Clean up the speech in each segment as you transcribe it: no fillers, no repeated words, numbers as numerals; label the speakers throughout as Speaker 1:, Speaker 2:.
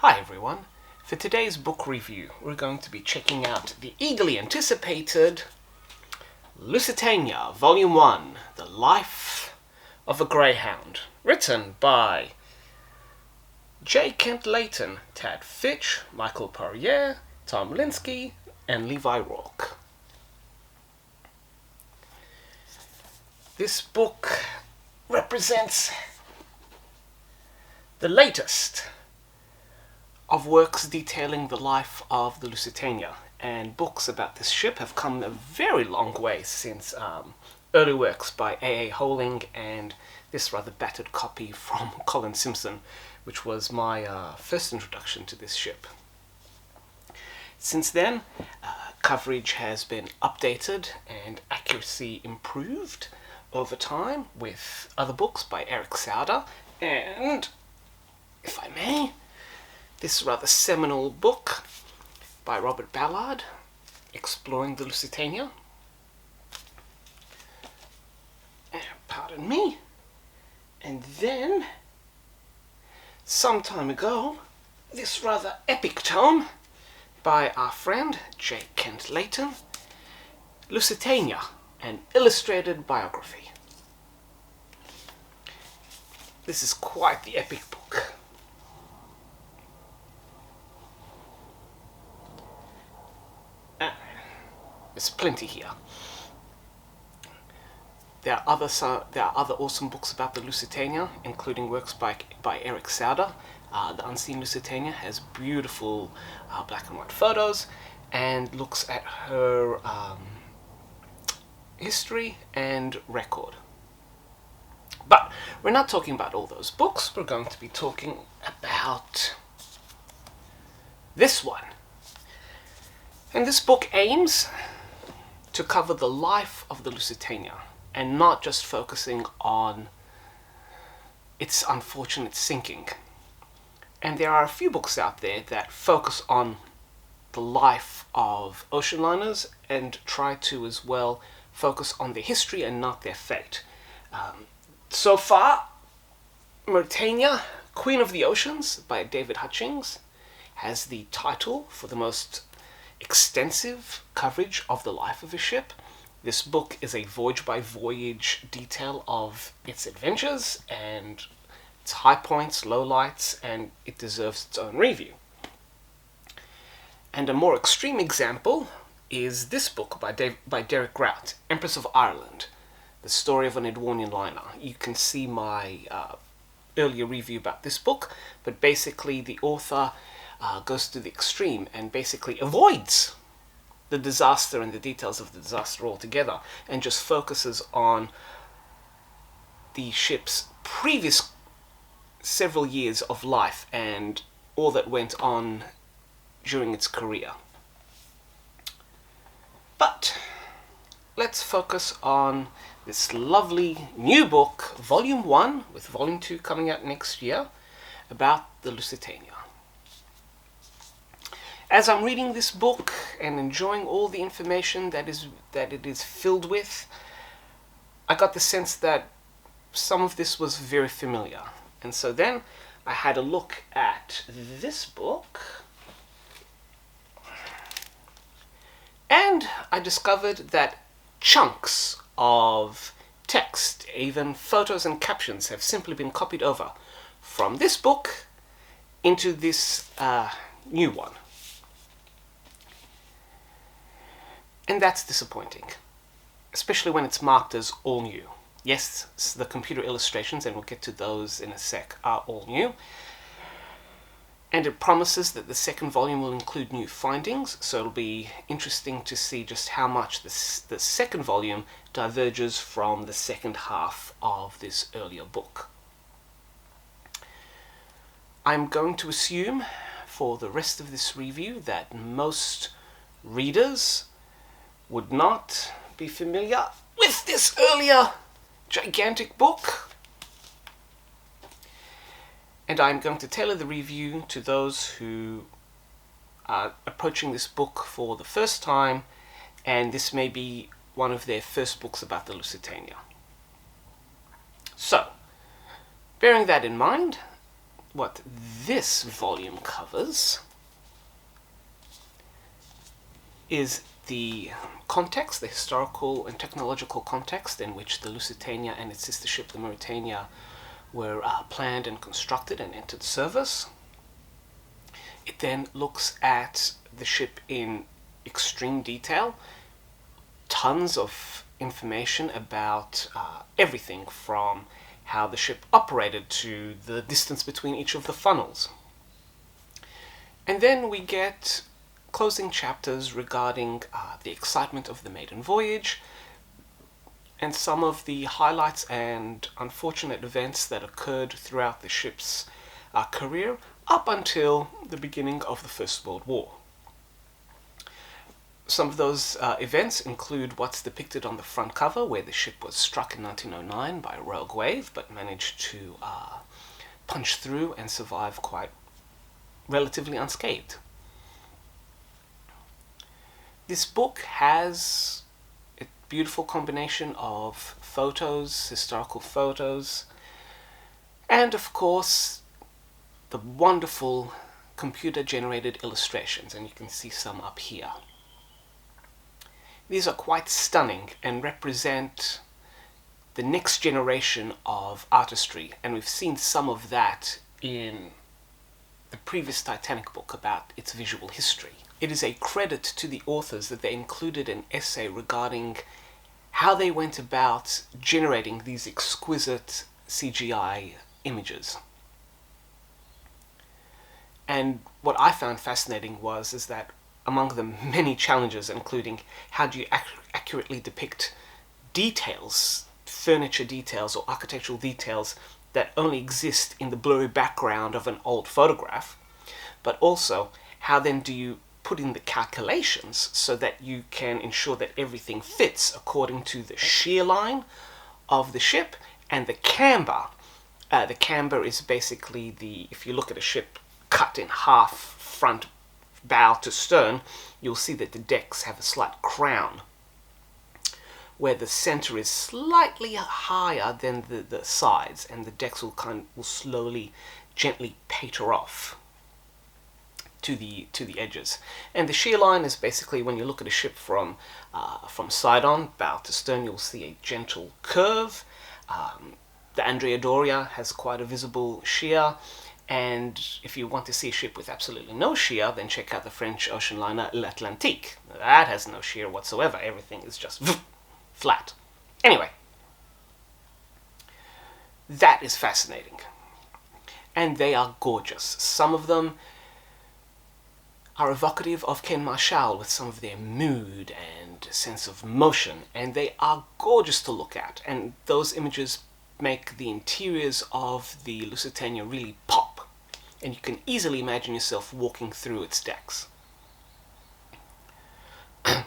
Speaker 1: Hi everyone. For today's book review, we're going to be checking out the eagerly anticipated Lusitania, Volume 1, The Life of a Greyhound, written by J. Kent Layton, Tad Fitch, Michael Poirier, Tom Linsky, and Levi Rourke. This book represents the latest of works detailing the life of the Lusitania, and books about this ship have come a very long way since early works by A.A. Holing and this rather battered copy from Colin Simpson, which was my first introduction to this ship. Since then, coverage has been updated and accuracy improved over time with other books by Eric Sauder and, if I may, this rather seminal book by Robert Ballard, Exploring the Lusitania. Pardon me. And then, some time ago, this rather epic tome by our friend J. Kent Layton, Lusitania, an illustrated biography. This is quite the epic book. There's plenty here. There are other awesome books about the Lusitania, including works by Eric Sauder. The Unseen Lusitania has beautiful black and white photos and looks at her history and record. But we're not talking about all those books. We're going to be talking about this one. And this book aims to cover the life of the Lusitania and not just focusing on its unfortunate sinking. And there are a few books out there that focus on the life of ocean liners and try to as well focus on their history and not their fate. So far, Mauretania, Queen of the Oceans by David Hutchings has the title for the most extensive coverage of the life of a ship. This book is a voyage-by-voyage detail of its adventures and its high points, lowlights, and it deserves its own review. And a more extreme example is this book by Derek Grout, Empress of Ireland, the story of an Edwardian liner. You can see my earlier review about this book, but basically the author goes to the extreme and basically avoids the disaster and the details of the disaster altogether and just focuses on the ship's previous several years of life and all that went on during its career. But let's focus on this lovely new book, Volume 1, with Volume 2 coming out next year, about the Lusitania. As I'm reading this book and enjoying all the information that it is filled with, I got the sense that some of this was very familiar. And so then I had a look at this book, and I discovered that chunks of text, even photos and captions, have simply been copied over from this book into this new one. And that's disappointing, especially when it's marked as all new. Yes, the computer illustrations, and we'll get to those in a sec, are all new. And it promises that the second volume will include new findings, so it'll be interesting to see just how much the second volume diverges from the second half of this earlier book. I'm going to assume for the rest of this review that most readers would not be familiar with this earlier gigantic book. And I'm going to tailor the review to those who are approaching this book for the first time, and this may be one of their first books about the Lusitania. So, bearing that in mind, what this volume covers is the context, the historical and technological context in which the Lusitania and its sister ship, the Mauretania, were planned and constructed and entered service. It then looks at the ship in extreme detail, tons of information about everything from how the ship operated to the distance between each of the funnels. And then we get closing chapters regarding the excitement of the maiden voyage and some of the highlights and unfortunate events that occurred throughout the ship's career up until the beginning of the First World War. Some of those events include what's depicted on the front cover, where the ship was struck in 1909 by a rogue wave, but managed to punch through and survive quite relatively unscathed. This book has a beautiful combination of photos, historical photos, and of course the wonderful computer-generated illustrations, and you can see some up here. These are quite stunning and represent the next generation of artistry, and we've seen some of that in the previous Titanic book about its visual history. It is a credit to the authors that they included an essay regarding how they went about generating these exquisite CGI images. And what I found fascinating is that among the many challenges, including how do you accurately depict details, furniture details or architectural details that only exist in the blurry background of an old photograph, but also how then do you put in the calculations so that you can ensure that everything fits according to the shear line of the ship and the camber. The camber is basically if you look at a ship cut in half front bow to stern, you'll see that the decks have a slight crown, where the center is slightly higher than the sides, and the decks will slowly, gently pater off to the edges. And the shear line is basically when you look at a ship from side on, bow to stern, you'll see a gentle curve. The Andrea Doria has quite a visible shear. And if you want to see a ship with absolutely no shear, then check out the French ocean liner L'Atlantique. That has no shear whatsoever. Everything is just flat. Anyway, that is fascinating. And they are gorgeous. Some of them are evocative of Ken Marshall with some of their mood and sense of motion. And they are gorgeous to look at. And those images make the interiors of the Lusitania really pop. And you can easily imagine yourself walking through its decks. The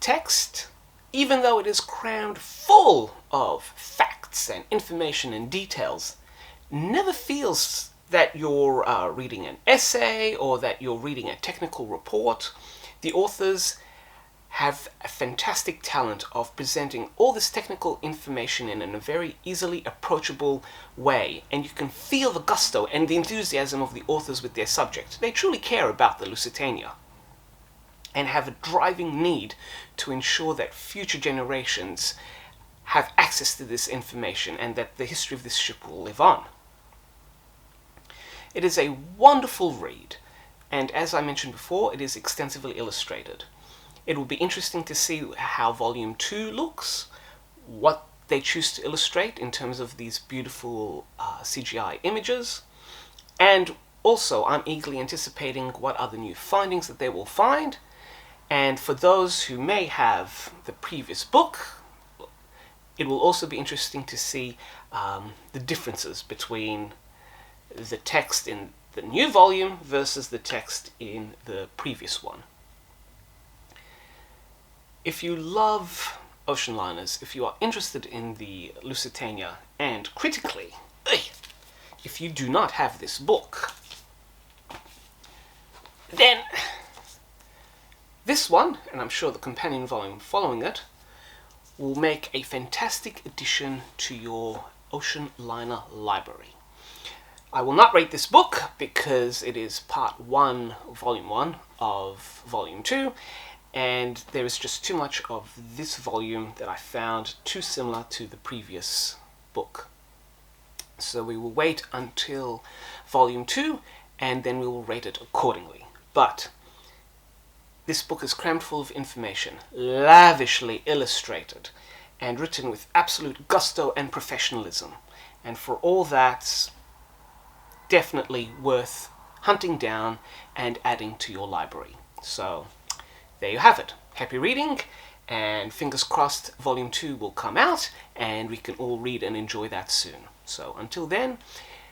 Speaker 1: text, even though it is crammed full of facts and information and details, never feels that you're reading an essay or that you're reading a technical report. The authors have a fantastic talent of presenting all this technical information in a very easily approachable way, and you can feel the gusto and the enthusiasm of the authors with their subject. They truly care about the Lusitania and have a driving need to ensure that future generations have access to this information and that the history of this ship will live on. It is a wonderful read, and as I mentioned before, it is extensively illustrated. It will be interesting to see how Volume 2 looks, what they choose to illustrate in terms of these beautiful CGI images, and also I'm eagerly anticipating what other new findings that they will find. And for those who may have the previous book, it will also be interesting to see the differences between the text in the new volume versus the text in the previous one. If you love ocean liners, if you are interested in the Lusitania, and critically, if you do not have this book, then this one, and I'm sure the companion volume following it, will make a fantastic addition to your ocean liner library. I will not rate this book because it is part 1, volume 1 of volume 2, and there is just too much of this volume that I found too similar to the previous book. So we will wait until volume 2 and then we will rate it accordingly. But this book is crammed full of information, lavishly illustrated, and written with absolute gusto and professionalism. And for all that, definitely worth hunting down and adding to your library. So there you have it. Happy reading, and fingers crossed volume 2 will come out and we can all read and enjoy that soon. So until then,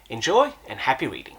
Speaker 1: enjoy and happy reading.